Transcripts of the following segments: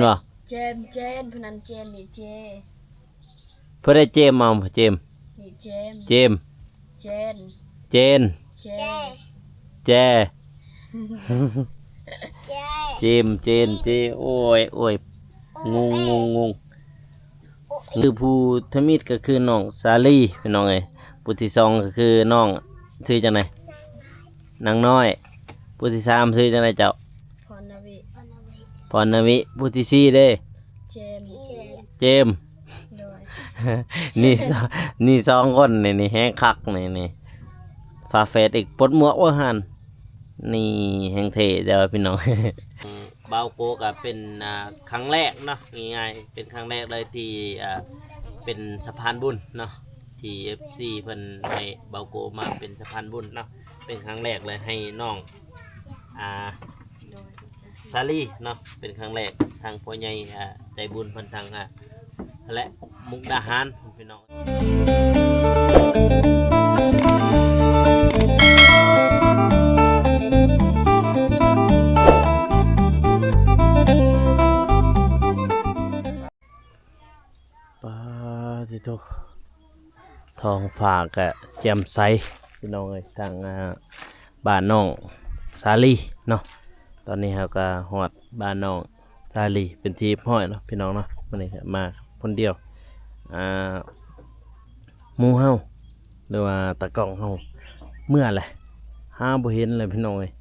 บ่เจมเจนพนันเจมนี่เจเพื่อได้เจมเอาเจมนี่เจมเจมเจนเจนเจแจเจมเจนเจโอ้ยโอ้ยงงคือผู้ทมิตรก็คือน้องสาลีพี่น้องเอ้ยผู้ที่สองก็คือน้องชื่อจังไดนางน้อยผู้ที่สามชื่อจังไดเจ้าพรนวิพรณวิผู้ที่สี่เด้เจมเจม โดย นี่สองคนนี่แห้งคักนี่ฟาเฟสอีกปลดหมวกว่าหันนี่แห้งเท่เด้อพี่น้อง เบาโกก็เป็นครั้งแรกเนาะง่ายๆเป็นครั้งแรกเลยที่เป็นสะพานบุญเนาะที่ FC เพิ่นให้เบาโกมาเป็นสะพานบุญเนาะเป็นครั้งแรกเลยให้น้องโดยซาลีเนาะเป็นครั้งแรกทางพ่อใหญ่ใจบุญเพิ่นทางและมุกดาหารพี่น้องปาทิโตทองฝากกะแจ่มใสพี่น้องเอ้ยทางบ้านน้องสาลีเนาะตอนนี้เราก็ฮอดบ้านน้องสาลีเป็นที่ห้อยเนาะพี่น้องเนาะวันนี้มาคนเดียวหมู่เฮาหรือว่าตะกล้องเฮาเมื่อไหร่หาบ่เห็นเลยพี่น้องเอ้ย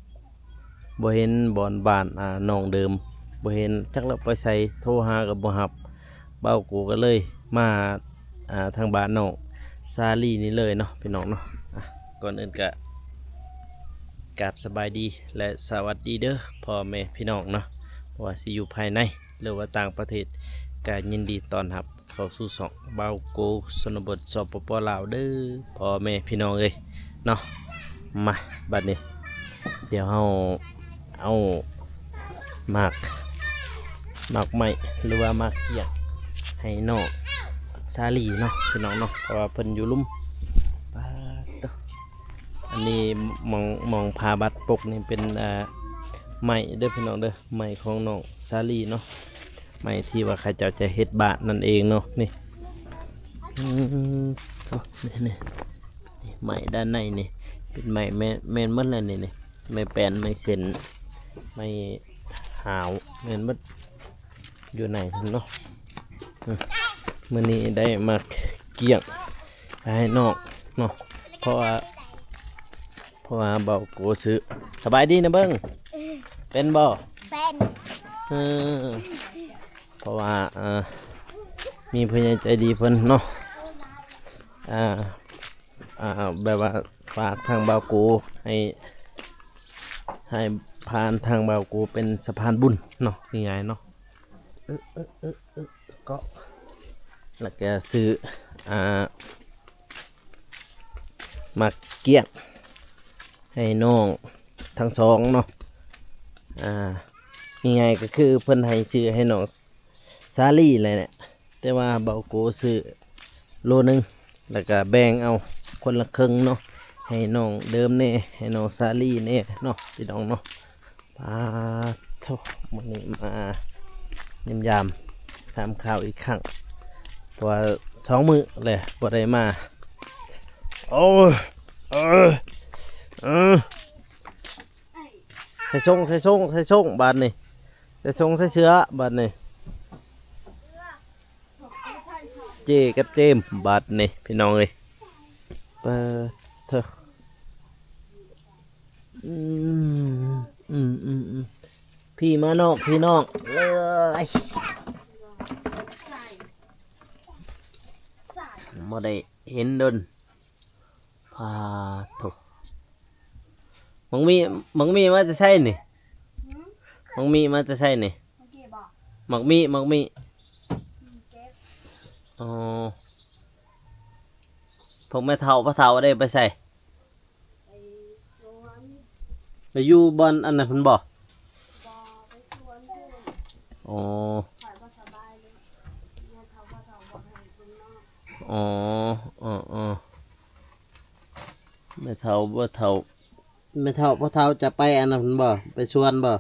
บ่เห็นบอนบ้านน้องเดิมบ่เห็นจักแล้วไปใส่โทรหาก็บ่รับเบ้ากูก็เลยมาทางบ้านน้องซาลีนี่เลยเนาะพี่น้องเนาะก่อนอื่นก็กราบสบายดีและสวัสดีเด้อพ่อแม่พี่น้องเนาะเพราะว่าสิอยู่ภายในหรือว่าต่างประเทศก็ยินดีต้อนรับเข้าสู่ช่องเบ้าโกชนบทสปปลาวเด้อพ่อแม่พี่น้องเอ้ยเนาะมาบัดนี้เดี๋ยวเอาหมากไม้หรือว่าหมากเกียกให้น้องซาลีเนาะพี่น้องเนาะเพราะว่าเพิ่นอยู่ลุ่มอันนี้มองพาบัดปกนี่เป็นไม้เด้อพี่น้องเด้อไม้ของน้องซาลีเนาะไม้ที่ว่าใครจะเฮ็ดบาทนั่นเองเนาะนี่นี่ไม้ด้านในนี่เป็นไม้แม่นหมดเลยนี่ไม้แป้นไม้เส้นไม้หาวแม่นหมดอยู่ไหนเนาะมื้อนี้ได้มาเกี่ยงให้น้องเนาะเพราะว่าเบาโกซื้อสบายดีนะเบิ้งเป็นบ่เป็นเพราะว่ามีผู้ใหญ่ใจดีเพิ่นเนาะแบบว่าฝากทางเบาโกให้ผ่านทางเบาโกเป็นสะพานบุญเนาะยังไงเนาะก็แล้วก็ซื้อมาเกี่ยงให้น้องทั้งสองเนาะยังไงก็คือเพิ่นให้ซื้อให้น้องซาลี่เลยเนี่ยแต่ว่าเบาโกซื้อโลนึงแล้วก็แบ่งเอาคนละครึ่งเนาะให้น้องเดิมเน่ให้น้องซาลี่เน่เนาะพี่น้องเนาะปาโถ่มื้อนี้มาเยี่ยมยามทำข่าวอีกครั้งเพราะว่า2 มื้อเลยบ่ได้มาโอ้ใส่ส่งบาดนี่ใส่เชื้อบาดนี่เจกับเจมบาดนี่พี่น้องเอ้ยเปิดเถอะพี่มานอกพี่น้องเลยมาได้เห็นดนพาถูกมังมีมาจะใช่นี่มังมีมาจะใช่นี่มักมีอ๋อพวกแม่เฒ่าพ่อเฒ่าได้ไปใส่ไปอยู่บอนอันนั้นเพิ่นบ่อ๋อแม่เฒ่าพ่อเฒ่าจะไปอันนั้นเพิ่นบ่ไปชวนบ่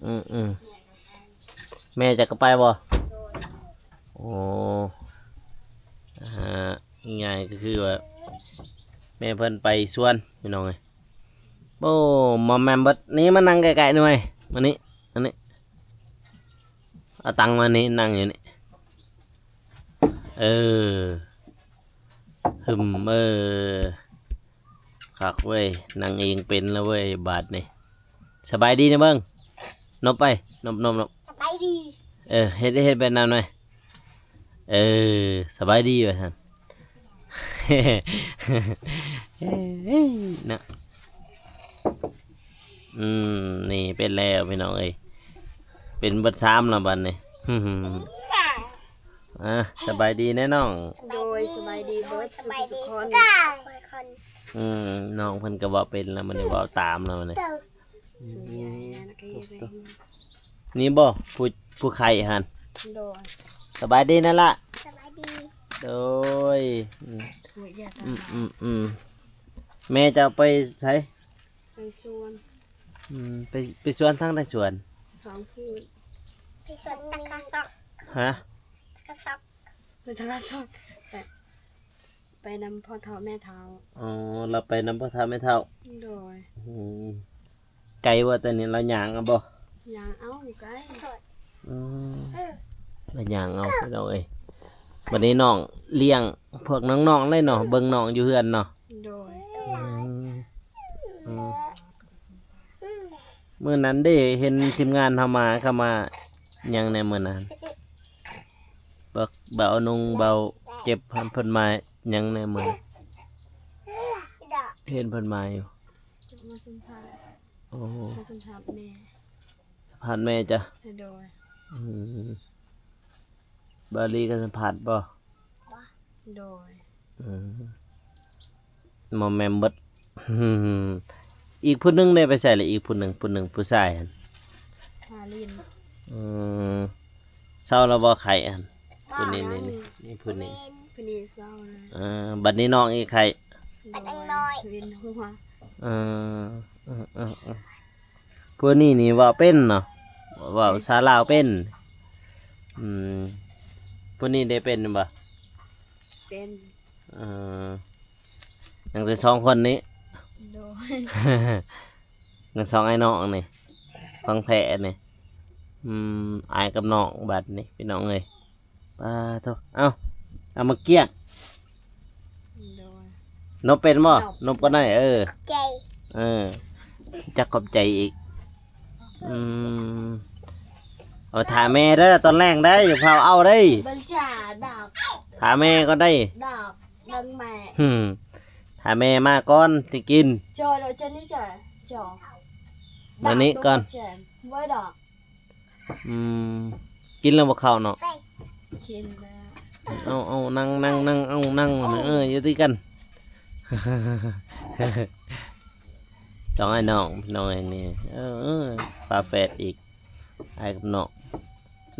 อืมแม่จะก็ไปบ่ โดย โอ้ง่ายๆก็คือว่าแม่เพิ่นไปสวนพี่น้องเอ้ยโอ้มอมแมมเบิดนี้มานั่งไกลๆหน่อยมานี่อันนี้เอาตังค์มานี่นั่งอยู่นี่เออหึมคักเว้ยนั่งเองเป็นแล้วเว้ยบาทนี่สบายดีนะเบิ้งนบไปนบ สบายดี เฮ็ดไปนานหน่อยสบายดีว่ะท่าน นะนี่เป็นแล้วพี่น้องเอ้ยเป็นเบิด3แล้วบัดนี้ สบายดีแน่น้อง โดยสบายดีเบิร์ดสุขคน น้องเพิ่นก็บอกเป็นแล้วมันนี่บอกตามแล้วมันนี่ สุดใหญ่นะก็ยังไง นี่บ่ผู้ไข่หัน โดย สบายดีนั่นล่ะ สบายดี โดย หัวใหญ่ตา แม่จะเอาไปใช้ ไปส่วน ไปสวนทั้งได้สวน สองคืนไปสวนตะกะซอก ฮะ ตะกะซอกไปตะกะซอกไปนำพ่อเท้าแม่เท้า อ๋อเราไปน้ำพระธาตุไม่เท่า โดย ไกลว่าแต่นี่เราหยางเอาบ่ ยางเอ้าไกล เราหยางเอาพี่น้องเอ้ยวันนี้น้องเลี้ยงพวกน้องๆเลยเนาะเบิ่งน้องอยู่เฮือนเนาะ โดย เมื่อนั้นได้เห็นทีมงานเข้ามาหยังในมื้อนั้นเบานุงเบาเจ็บเพิ่นมาหยังในมื้อเห็นเพิ่นมาอยู่ มาสัมภาษณ์ โอ้ มาสัมภาษณ์แม่ ผ่านแม่จ้ะ โดย บาลีก็สัมผัสบ่ โดย หมอแมมเบิด อีกผู้หนึงได้ไปใส่เลยอีกผู้หนึ่งผู้ชายหั่น ฮาลิน เศร้าแล้วบ่ไข่หั่นผู้นี้นี่ผู้นี้ พนีเศร้านะ บัดนี้น้องอีกไข่ โดยเวียนหัว เอผู้นี้นี่เว่าเป็นเนาะเว่าภาษาลาวเป็นผู้นี้ได้เป็นบ่ เป็น ยังแต่2คนนี้ โดย ยัง2ไอ้น้องนี่ฟังแท้นี่อายกับน้องบัดนี่พี่น้องเอ้ยป้าโตเอามาเกี้ยง โดย นบเป็นบ่นบก็ได้ใจจักขอบใจอีกเอาถามแม่เด้อตอนแรกได้อย่าเผาเอาได้ บัญชาดอก ถามแม่ก็ได้ ดอกดังแม่ ถามแม่มาก่อนจะกิน จอโดยเจนนี่จอ มานี่ก่อน ไว้ดอก กินแล้วบ่เข้าเนาะ กินแล้ว เอานั่งอยู่ด้วยกัน สองไอ้น้องพี่น้องไอ้นี่ฝาแฝดอีกไอ้กับน้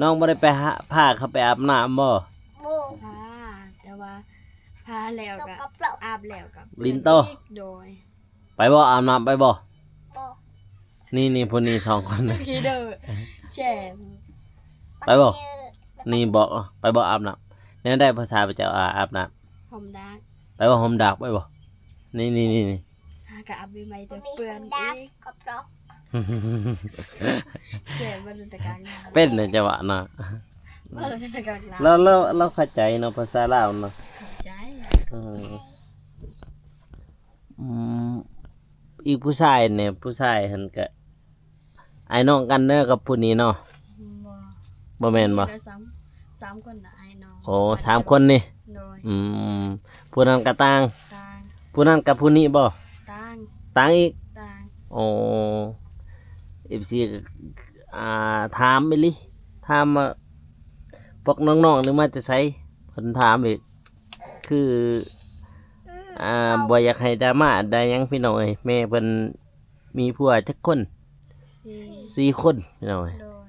องบ่ได้ไปพาเขาไปอาบน้ำบ่ พาแต่ว่าพาแล้วกับอาบแล้วกับ ลิ้นโต โดย ไปบ่อาบน้ำไปบ่นี่พวกนี้2คนนะ พี่เด้อแจ่ม ไปบ่นี่บอกไปบ่อาบน้ำเนี่ยได้ภาษาพระเจ้าอาบน้ ผมดัก ำไปบ่ห่มดากไปบ่นี่ กับอาบใหม่แต่เปื้อนอีกแจ่มมันเป็นตะการงาน เป็นเนี่ยจังหวะน่ะ มันเป็นตะการงาน เราเข้าใจเนาะภาษาลาวเนาะ ใจ อีกผู้ชายเนี่ยผู้ชายหันก็ไอ้น้องกันเด้อกับผู้นี้เนาะบ่แม่นบ่ สามคนนะไอ้น้อง โอ้3คนนี่ โดย ผู้นั้นก็ต่าง ต่าง ผู้นั้นกับผู้นี้บ่ ต่าง ต่างอีก ต่าง โอ้ FC ถามไปลิถามว่าพวกน้องๆนี่มาจะใช้เพิ่นถามอีกคือบ่อยากให้ดราม่าได้หยังพี่น้องเอ้ยแม่เพิ่นมีผัวจักคน 4 คนพี่น้องเอ้ย โดย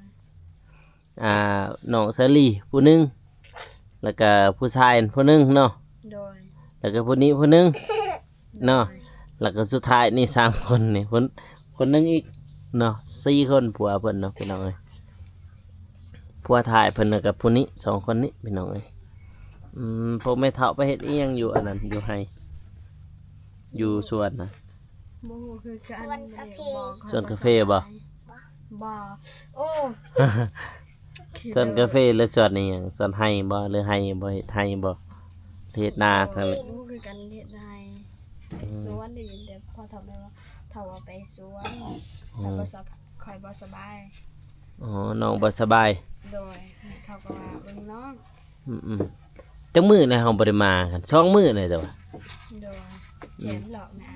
น้องเซรี่ผู้หนึงแล้วก็ผู้ชายผู้หนึงเนาะ โดย แล้วก็ผู้นี้ผู้หนึงเนาะแล้วก็สุดท้ายนี่3คนนี่คนหนึงอีก เนาะ4คนผัวเพิ่นเนาะพี่น้องเอ้ยผัวถ่ายเพิ่นน่ะกับผู้นี้2คนนี้พี่น้องเอ้ยพวกแม่เฒ่าไปเฮ็ดอีหยังอยู่อันนั้นอยู่ไห้อยู่สวนน่ะ โมโหคือกัน สวนกาแฟบ่ บ่โอ้ สวนกาแฟหรือสวนอีหยังสวนไห้บ่หรือไห้บ่เฮ็ดไห้บ่เฮ็ดนาทางนี้ โมคือกันเฮ็ดให้ไปสวนได้ยินแต่พ่อทำได้ว่าถ้าว่าไปสวนถ้าบ่สบคอยบ่สบาย อ๋อน้องบ่สบาย โดยเขาก็ว่าเบิ่งน้อง อืมจักมื้อเลยเฮาบ่ได้มากัน2มื้อเลยจ้ะวะ โดยเจ็บหรอกนะ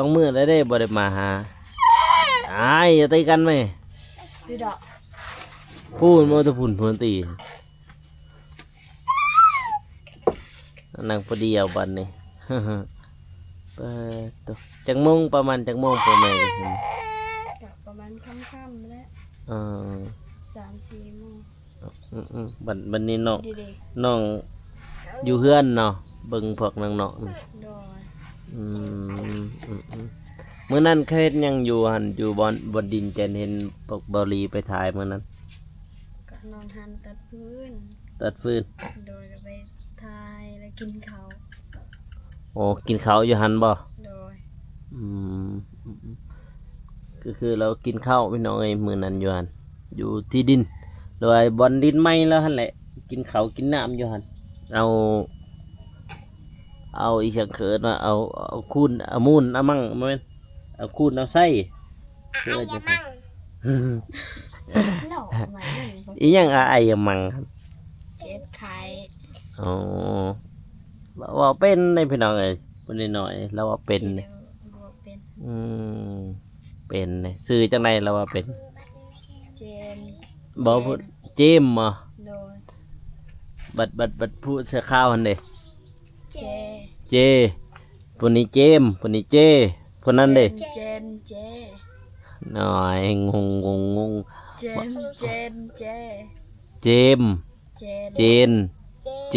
2มื้อแล้วได้บ่ได้มาหาอ้ายอย่าตีกันแม่ ดูดอก พูดมาแตะพุ่นพูนตีนั่งพอดีเอาบัดนี้ เปิดตัวจักโมงประมาณจักโมงพ่อแม่ก็เห็น กับประมาณค่ำๆแล้ว เออ 3-4 โมง บัดนี้น้อง ดี น้องอยู่เฮือนเนาะเบิ่งพวกน้องๆ ๆโดย อืมมื้อนั้นเคยเฮ็ดหยังอยู่หั่นอยู่บอนดินแจนเห็นพวกเบาหลีไปถ่ายมื้อนั้น ก็นอนหันตัดพื้น ตัดฟืน โดยก็ไปทายแล้วกินข้าว โอ้กินข้าวอยู่หั่นบ่ โดย อืมก็คือเรากินข้าวพี่น้องเอ้ยมื้อนั้นอยู่หั่นอยู่ที่ดินโดยบอนดินใหม่แล้วหั่นแหละกินข้าวกินน้ำอยู่หั่นเอาอีเชิงเขินว่าเอาคูนเอามูนเอามั่งแม่นเอาคูนเอาไส้เพื่อจะไป เนาะหมายถึง อีหยังอะไอ้อะมั่งครับ เจ็บไข้ อ๋อเราว่าเป็นในพี่น้องเอ้ยคนนิดหน่อยเราว่าเป็น ที่ เนี่ย เดิมบ่เป็น อืมเป็นเนี่ยซื้อจังไดเราว่าเป็น เจน บ่พูดเจมส์บ่ โดย บัดพูดเสื้อข้าวหั่นเด้ เจ เจผู้นี้เจมส์ผู้นี้เจผู้นั้นเด้ เจนเจ หน่อยงง เจนเจนเจ เจมส์ เจน เจนเจ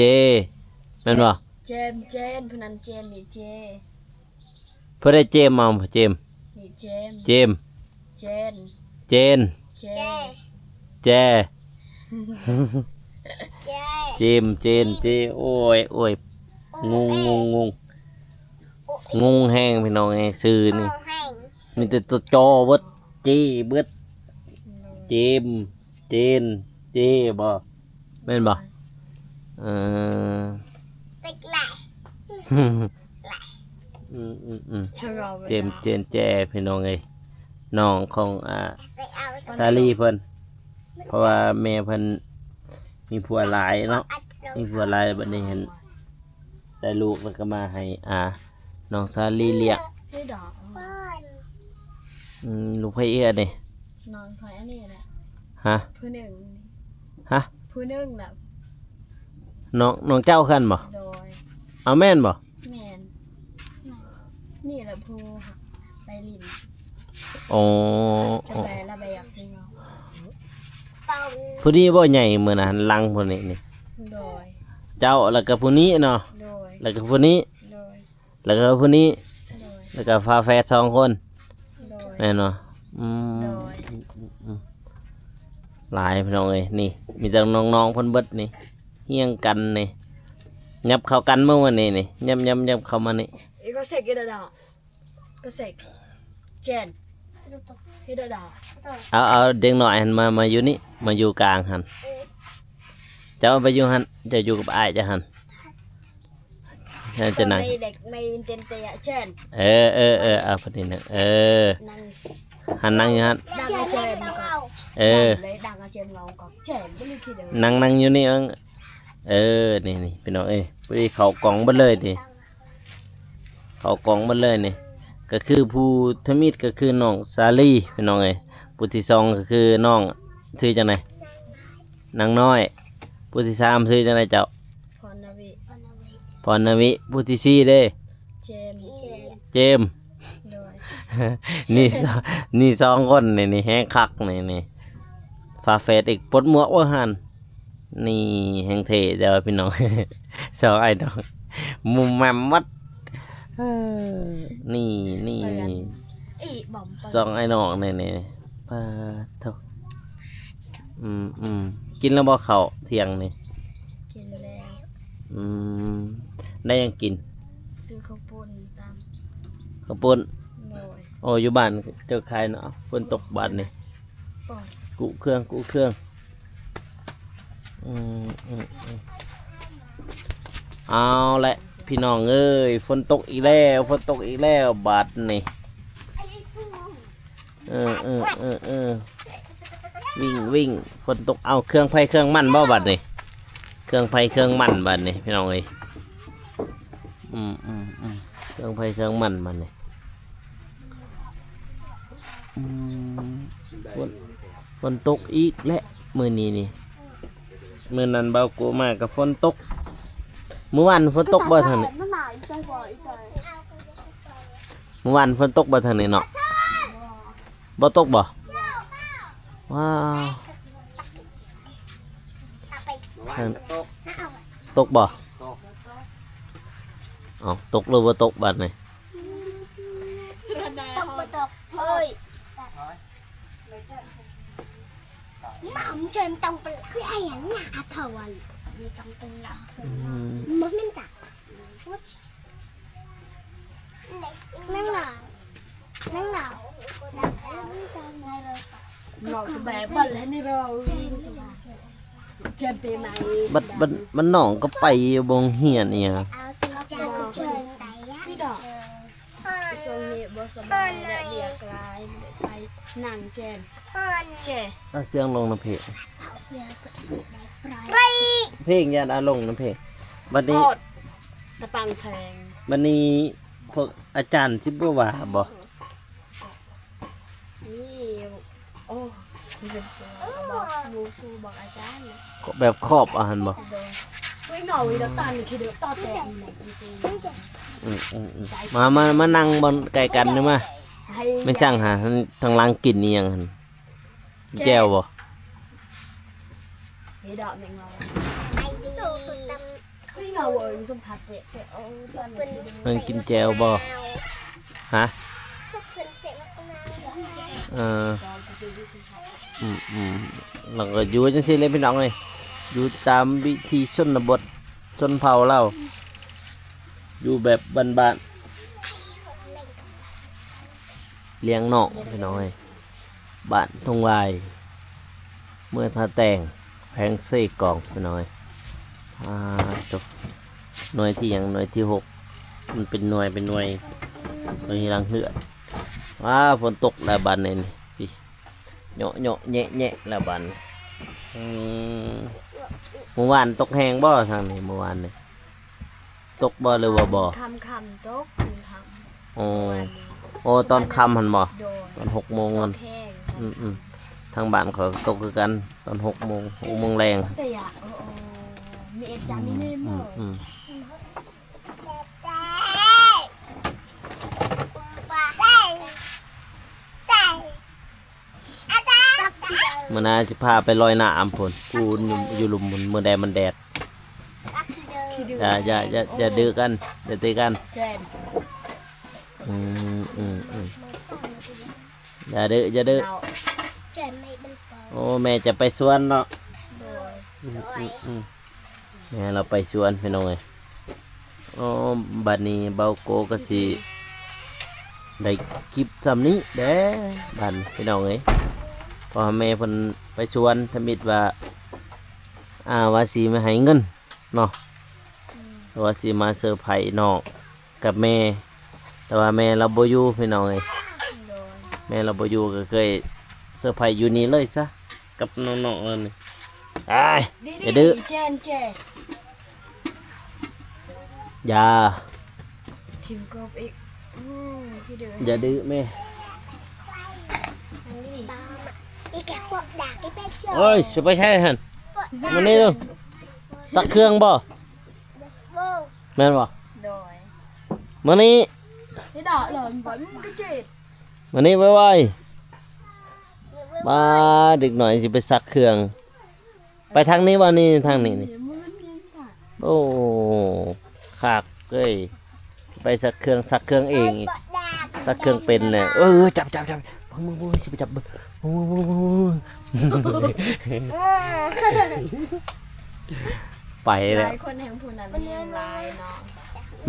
แม่นบ่ เจนเจนพนันเจนนี่เจ เพิ่นได้เจมส์มาบ่เจมส์ นี่เจม เจมส์ เจน เจน เจ แจเจมส์เจนเจโอ้ยงงแห้งพี่น้องไงซื้อนี่มีแต่ตัวจอเบิดเจเบิดเจมเจนเจบ่แม่นบ่เออ ชะเรา เจมเจนแจพี่น้องไงน้องของซาลีเพิ่นเพราะว่าแม่เพิ่นมีผัวหลายเนาะมีผัวหลายบัดนี้เห็นได้ลูกแล้วก็มาให้น้องซาลีเลี้ยง พี่ดอก ลูกไผเอื้อนี่ นอนคอยอันนี้แหละ ฮะ ผู้หนึ่ง ฮะ ผู้หนึ่งแหละ น้องเจ้าคันบ่ โดย เอาแม่นบ่ แมนนี่แหละผู้ไปลิน อ๋อ จะไปละไปอยากให้เรา ผู้นี้บ่ใหญ่มื้อนั้นลังผู้นี้นี่ โดย เจ้าแล้วก็ผู้นี้เนาะ โดย แล้วก็ผู้นี้ โดย แล้วก็ผู้นี้ โดย แล้วก็ฝาแฝด2คน โดย แม่นบ่อืม โดย หลายพี่น้องเอ้ยนี่ มีแต่น้องๆเพิ่นเบิดนี่เฮียงกันนี่ยับเข้ากันเมื่อวันนี้นี่ยับเข้ามานี่ อีกก็เสกอีดาดาก็เสกเจนอีดาดา เอาเด็กหน่อยหันมาอยู่นี่มาอยู่กลางหันเจ้าไปอยู่หันจะอยู่กับอ้ายจะหันจะนั่ง ไม่เด็กไม่เต็นเตะเจน เอาพอดีนะนั่ง หันนั่งอยู่หัน ดังอาเจนก็ เลยดังอาเจนเราก็เจนไม่ได้คิดเลย นั่งอยู่นี่นี่พี่น้องพอดีเขากล่องเบิดเลยดิเขากล่องเบิดเลยนี่ก็คือผู้ทมิตก็คือน้องซาลีพี่น้องผู้ที่สองก็คือน้องชื่อจังไดนางน้อยผู้ที่สามชื่อจังไดเจ้า พรนาวิ พรณวิผู้ที่สี่เด้ เจม เจมส์ โดย นี่สองคนนี่แห้งคักนี่ฟาเฟสอีกปลดหมวกว่าหันนี่แห้งเท่เดี๋ยวพี่น้อง สองไอ้น้องมุมแมมมัดนี่ อีบอม สองไอ้น้องนี่ ปลาเท่ากินแล้วบ่ข้าวเที่ยงนี่ กินแล้ว อืมได้ยังกิน ซื้อข้าวปุ้นตาม ข้าวปุ้น โดย โอ้อยู่บ้านเจอใครเนาะฝนตกบ้านนี่ ปล่อย กุเครื่องเอาแหละพี่น้องเอ้ยฝนตกอีกแล้วบาดนี่วิ่งฝนตกเอาเครื่องไฟเครื่องมันบ่บาดนี่เครื่องไฟเครื่องมันบาดนี่พี่น้องเอ้ยเครื่องไฟเครื่องมันบาดนี่ฝนตกอีกและมื้อนี้นี่มื้อนั้นเบาโกมากับฝนตกเมื่อวานฝนตกบ่ทางนี้เมื่อวานฝนตกบ่ทางนี้เนาะบ่ตกบ่ว้าวตกบ่เอาตกหรือบ่ตกบัดนี้ ตกบ่ตกเฮ้ยน้ำจนต้องไปไอ้หยังหน้าเท่าวันมีต้องเป็นหลักมันไม่ตักนั่งหนาเราจะแบบบัลแล้วนี่เราจะเป็นไหม บัดน้องก็ไปบ่งเฮียนอีหยัง พี่ดอกช่วงนี้บ่สบายและเดียกลายไปนั่งเจนเจ เอาเสียงลงน้ำเพลงเพลงอย่าเอาลงน้ำเพลงบัดนี้ ตะปังแทง บัดนี้พวกอาจารย์สิบ่ว่าบ่ นี่โอ้คุณเป็นเสือบอกครูบอกอาจารย์ แบบครอบอาหารบ่ ไม่เหงาอีดอกตันคือเดือดต่อแต่มานั่งบนไกลกันนี่มาไม่ช่างหาทางล่างกินนี่ยังหั่นแจ่วบ่ นี่ดอกหนึ่งเราไม่เหงาเอ้ยสมผัสเตะโอ้ตอนนี้ มันกินแจ่วบ่ฮะเราก็อยู่จังซี่เลยพี่น้องเอ้ยอยู่ตามวิธีชนบทชนเผ่าเราอยู่แบบบ้านๆเลี้ยงนอกพี่น้องเอ้ยบ้านทุ่งวายเมื่อท่าแต่งแพงเซ่กองพี่น้องเอ้ยจบหน่วยที่ยังหน่วยที่6มันเป็นหน่วยหน่วยรังเหือดฝนตกแล้วบ้านนี่พี่เหาะแnhẹแล้วบ้านเมื่อวานตกแห้งบ่ทางนี้เมื่อวานนี่ตกบ่หรือว่าบ่ คำตกคำ โอ้ตอนค่ำหันบ่ โดย ตอน6 โมงมัน แห้ง ทางบ้านเขาตกคือกันตอน6 โมงแรง แต่อยากมีเอ็ดจานี่นี่มั้ง มื้อหน้าสิพาไปลอยน้ำพุ่นกูอยู่หลุมพุ่นมื้อใดมันแดดอย่าดื้อกันอย่าตีกัน เจน อย่าดื้อ เรา โอ้แม่จะไปสวนเนาะ โดย แม่เราไปสวนพี่น้องเอ้ยโอ้บัดนี้เบาโกก็สิได้คลิปซำนี้เด้บัดพี่น้องเอ้ยพอแม่เพิ่นไปสวนทมิดว่าว่าสิมาให้เงินเนาะว่าสิมาเซอร์ไพรส์น้องกับแม่แต่ว่าแม่เราบ่อยู่พี่น้องเอ้ย โดย แม่เราบ่อยู่ก็เคยเซอร์ไพรส์อยู่นี่เลยซะกับน้องๆนั่นนี่อย่าดื้อ เจนเจ อย่า ทีมกบอีกพี่เดือ อย่าดื้อแม่ อีแกพวกด่ากี่เป็ดเจ้า เอ้ยสิไปใช่หั่นมื้อนี้เด้อสักเครื่องบ่แม่นบ่ โดย มื้อนี้ ที่ดอกหล่นบ่มึงก็เจ็ด มื้อนี้ไวๆมาดึกหน่อยสิไปสักเครื่อง ไปทางนี้บ่นี่ทางนี้นี่ มึงยิงค่ะ โอ้ขากเอ้ยไปสักเครื่องเองอีกสักเครื่องเป็นเนี่ยจับมึงสิไปจับ โอ้ไป ห แล้ว ลายคนแห่งผู้นั้นเลี้ยงหลายเนาะ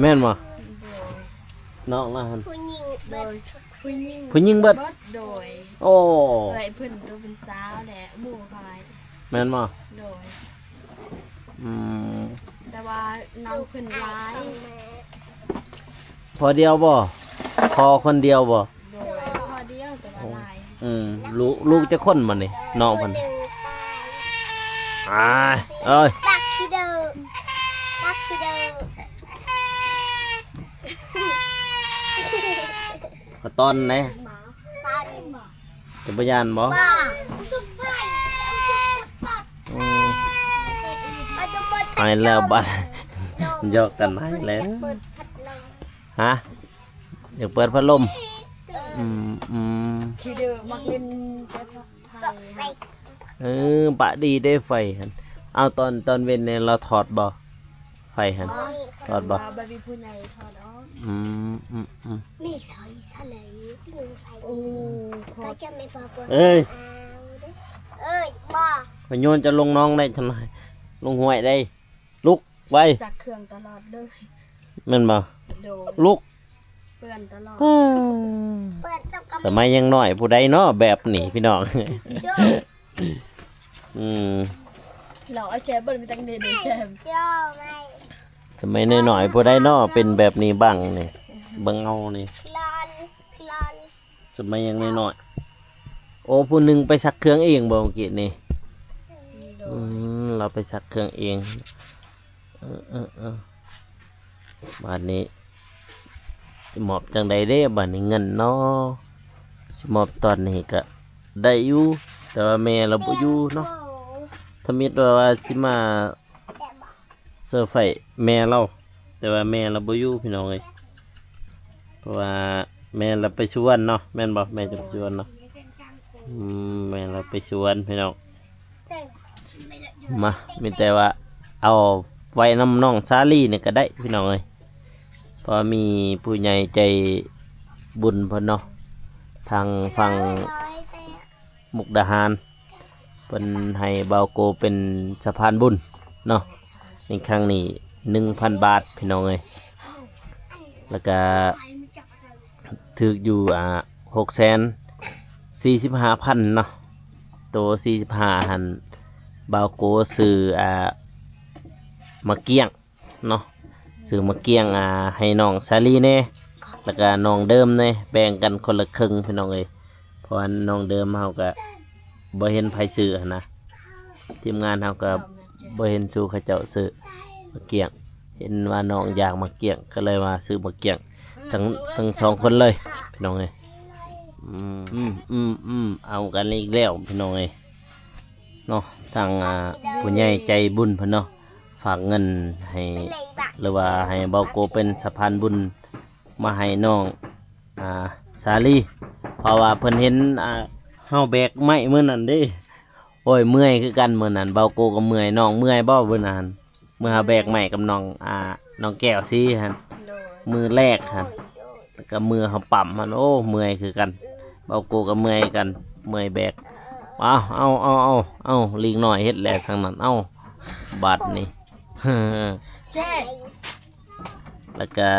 แม่นบ่ โดย น้องนะหั่น โดยผู้หญิง ผู้หญิงเบิด โดย โอ้ เอ้ยเพิ่นตัวเป็นสาวแหละหมู่พาย แม่นบ่ โดย อืม แต่ว่าน้องเพิ่นร้าย พอเดียวบ่พอคนเดียวบ่ โดยพอเดียวแต่ว่าร้าย ลูกจะคนมันนี่น้องเพิ่นเอ้ย ตักที่เดิมตักที่เดิม ขอตอนไหน ตัน จะบ่ยานบ่ ป้าสุดไป อืม เอาจะเปิด ให้แล้วบัดยอกกันให้แล้ว เปิดพัดลม ฮะอยากเปิดพัดลมขี้ดื้อมักเล่นแต่ไท จบ ย ไป ปะดีได้ไฟหั่นเอาตอนเว้นเนี่ยเราถอดบ่ไฟหั่น ถอดบ่ บาร์บีผู้ใหญ่ถอดออก อืม มีรอยสลายอยู่ไป โอ้โค ก็ ตร จะไม่บอกว่า เอ้ย เอ้ยบอก พโยนจะลงน้องได้จังไดลงห้วยได้ ลุกไว้ จักเครื่องตลอดเลย แม่นบ่ โดน ลุก เปื้อนตลอด เปิดต้องกระ สมัยยังน้อยผู้ใดเนาะแบบนี้พี่น้อง จ้า อืม เราเอาแชร์บนไปตั้งเดนแชร์ จ้าไม่ สมัยน้อยๆผู้ใดเนาะเป็นแบบนี้บ้างนี่เบิ่งเอานี่ คลอนคลอน สมัยยังน้อยๆโอ้ผู้หนึงไปซักเครื่องเองบ่เมื่อกี้นี่ โด อื น เราไปซักเครื่องเองบ้านนี้สิมอบจังใดเด้บ้านนี้เงินเนาะสิมอบตอนนี้ก็ได้อยู่แต่ว่าแม่เราบ่อยู่เนาะถ้ามีว่าสิมาเซอร์ไฟแม่เราแต่ว่าแม่เราบ่อยู่พี่น้องเอ้ยเพราะว่าแม่เราไปชวนเนาะแม่นบ่แม่จะไปชวนเนาะแม่เราไปชวนพี่น้องมามีแต่ว่าเอาไว้น้ำน้องซาลี่เนี่ยก็ได้พี่น้องเอ้ยเพราะมีผู้ใหญ่ใจบุญเพิ่นเนาะทางฝั่งมุกดาหารเพิ่นให้เบาโกเป็นสะพานบุญเนาะในครั้งนี้ 1,000 บาทพี่น้องเอ้ยแล้วก็ถึกอยู่645,000เนาะโต45หันเบาโกซื้อมะเกียงเนาะซื้อมะเกียงให้น้องซาลีแน่แล้วก็น้องเดิมแน่แบ่งกันคนละครึ่งพี่น้องเอ้ยเพราะว่าน้องเดิมเฮาก็บ่เห็นไผซื้อหั้นนะทีมงานเฮาก็บ่เห็นสู่เขาเจ้าซื้อมะเกียงเห็นว่าน้องอยากมะเกียงก็เลยมาซื้อมะเกียงทั้งสองคนเลยพี่น้องเอ้ยเอากันอีกแล้วพี่น้องเอ้ยเนาะทางผู้ใหญ่ใจบุญเพิ่นเนาะฝากเงินให้หรือว่าให้เบาโกเป็นสะพานบุญมาให้น้องสาลีเพราะว่าเพิ่นเห็นเฮาแบกไม้มื้อนั้นเด้โอ้ยเมื่อยคือกันมื้อนั้นเบาโกก็เมื่อยน้องเมื่อยบ่มื้อนั้นเมื่อเฮาแบกไม้กับน้องน้องแก้วซี่หั่น โดน มือแรกหั่นแล้วก็มือเฮาปั๊มหั่นโอ้เมื่อยคือกันเบาโกก็เมื่อยกันเมื่อยแบกเอาลิงน้อยเฮ็ดแหละทางนั้นเอาบาดนี่ เจ๊ แล้วก็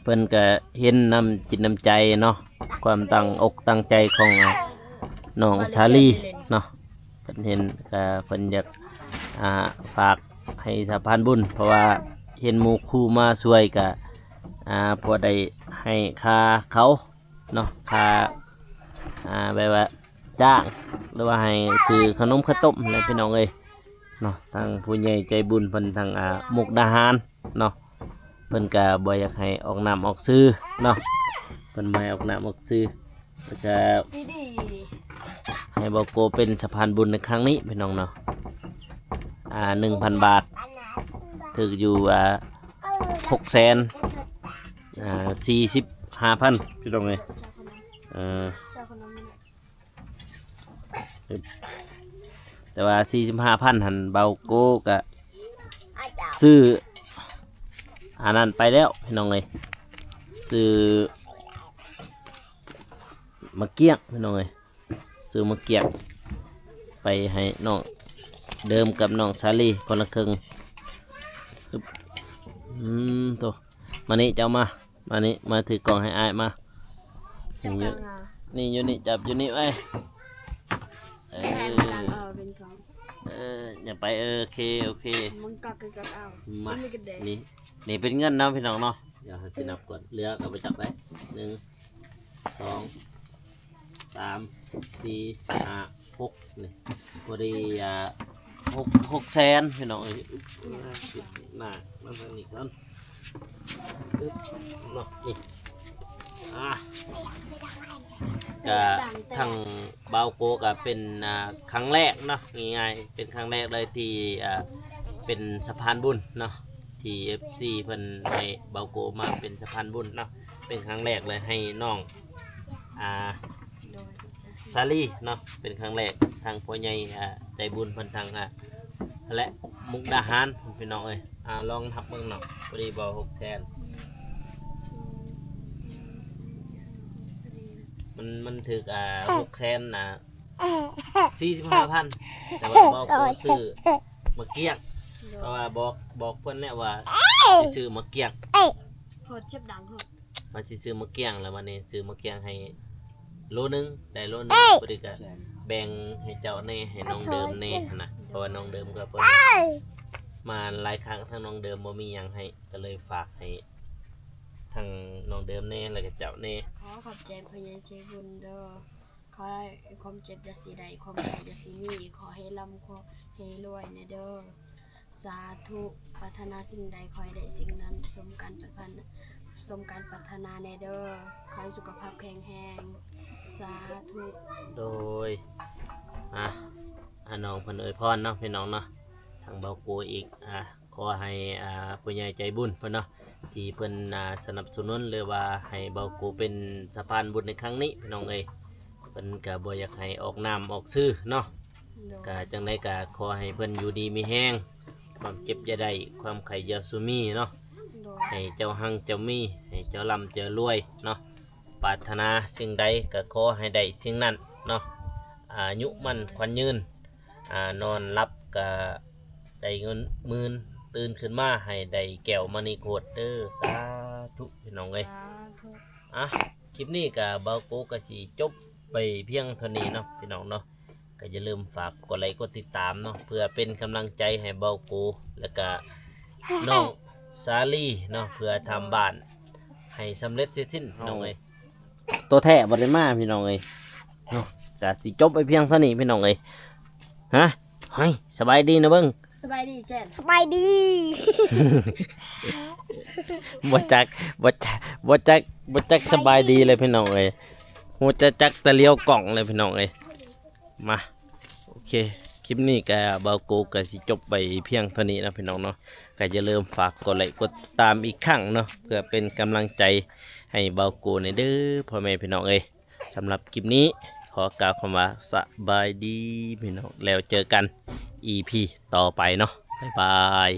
เพิ่นก็เห็นน้ำจิตน้ำใจเนาะความตั้งอกตั้งใจของน้องชาลีเนาะเพิ่นเห็นก็เพิ่นอยากฝากให้สะพานบุญเพราะว่าเห็นหมู่คู่มาช่วยก็พอได้ให้ค่าเขาเนาะค่าแบบว่าจ้างหรือว่าให้ซื้อขนมข้าวต้มอะไรพี่น้องเอ้ยเนาะทางผู้ใหญ่ใจบุญเพิ่นทางมุกดาหารเนาะเพิ่นก็บ่อยากให้ออกน้ำออกซื้อเนาะเพิ่นบ่ให้ออกน้ำออกซื้อแล้วก็ ดี ให้เบาโกเป็นสะพานบุญในครั้งนี้พี่น้องเนาะ1,000 บาทถึกอยู่645,000พี่น้องเอ้ยเจ้าคนนั้นเนี่ย แต่ว่า45,000หันเบาโกก็ซื้ออันนั้นไปแล้วพี่น้องเลยซื้อ มะเกี้ยงพี่น้องเอ้ยซื้อมะเกี้ยงไปให้น้องเดิมกับน้องชาลีคนละครึ่งฮึบตัวมานี่เจ้ามานี่มาถือกล่องให้อายมา จับ นี่ กลางอ่ะ นี่อยู่นี่จับอยู่นี่ไว้เอ แทน อ กลางเป็นของ อย่าไปโอเคโอเค มึงกักกักเอา มา ไม่กระเด็น นี่เป็นเงินนะพี่น้องเนาะเดี๋ยวจะนับก่อนเหลือเอาไปจับไว้1 2 3 4 5 6นี่พอดี6 แสนพี่น้องเอ้ยหน้ามันทางนี้ก่อนอึ๊บเนาะนี่ก็ทางเบาโกก็เป็นครั้งแรกเนาะง่ายๆเป็นครั้งแรกเลยที่เป็นสะพานบุญเนาะที่ FC เพิ่นให้เบาโกมาเป็นสะพานบุญเนาะเป็นครั้งแรกเลยให้น้องโดย ซาลีเนาะเป็นครั้งแรกทางพ่อใหญ่ใจบุญเพิ่นทางและมุกดาหารพี่น้องเอ้ยลองทับเบิ่งเนาะพอดีบ่6 แสนมันถึก6 แสน45,000แต่ว่าบ่โกซื้อมะเกี้ยงเพราะว่าบอกเพิ่นแล้วว่าสิซื้อมะเกี้ยง โหดเจ็บดังโหด มาสิซื้อมะเกี้ยงแล้ววันนี้ซื้อมะเกี้ยงให้โลนึงได้โลนึงพอดีก็แบ่งให้เจ้าแน่ให้น้องเดิมแน่นะเพราะว่าน้องเดิมก็เพิ่นมาหลายครั้งทั้งน้องเดิมบ่มีหยังให้ก็เลยฝากให้ทั้งน้องเดิมแน่แล้วก็เจ้าแน่ ขอขอบใจพญาเจบุญเด้อขอให้ความเจ็บอย่าสีใดความใดอย่าสีมีขอให้ร่ำขอให้รวยในเด้อสาธุปรารถนาสิ่งใดขอให้ได้สิ่งนั้นสมการปรารถนาในเด้อขอให้สุขภาพแข็งแรงสาธุ โดยน้องเพิ่นอวยพรเนาะพี่น้องเนาะทางเบาโกอีกขอให้ผู้ใหญ่ใจบุญเพิ่นเนาะที่เพิ่นสนับสนุนหรือว่าให้เบาโกเป็นสะพานบุญในครั้งนี้พี่น้องเอ้ยเพิ่นก็บ่อยากให้ออกนามออกชื่อเนาะก็จังไดก็ขอให้เพิ่นอยู่ดีมีแรงความเจ็บอย่าได้ความไข้อย่าสุมีเนาะให้เจ้าหังเจ้ามีให้เจ้าร่ำเจ้ารวยเนาะปรารถนาสิ่งใดก็ขอให้ได้สิ่งนั้นเนาะอายุมั่นขวัญยืนนอนรับก็ได้เงินหมื่นตื่นขึ้นมาให้ได้แก้วมณีโกดเด้อสาธุพี่น้องเอ้ย สาธุ คลิปนี้ก็เบาโกก็สิจบไปเพียงเท่านี้เนาะพี่น้องเนาะก็อย่าลืมฝากกดไลค์กดติดตามเนาะเพื่อเป็นกำลังใจให้เบาโกแล้วก็น้องสาลีเนาะเพื่อทำบ้านให้สำเร็จเสร็จสิ้นพี่น้องเอ้ยตัวแท้บ่ได้มาพี่น้องเอ้ยเนาะก็สิจบไปเพียงเท่านี้พี่น้องเอ้ยให้สบายดีนะเบิ่ง สบายดีเจน สบายดี บ่จักสบายดีเลยพี่น้องเอ้ยหัวจะจักตะเลียวกล่องเลยพี่น้องเอ้ยมาโอเคคลิปนี้ก็เบาโกก็สิจบไปเพียงเท่านี้นะพี่น้องเนาะก็อย่าลืมฝากกดไลค์กดตามอีกครั้งเนาะเพื่อเป็นกำลังใจให้เบาโกในเด้อพ่อแม่พี่น้องเอ้ยสำหรับคลิปนี้ขอกล่าวคำว่าสบายดีพี่น้องแล้วเจอกัน EP ต่อไปเนาะบ๊ายบาย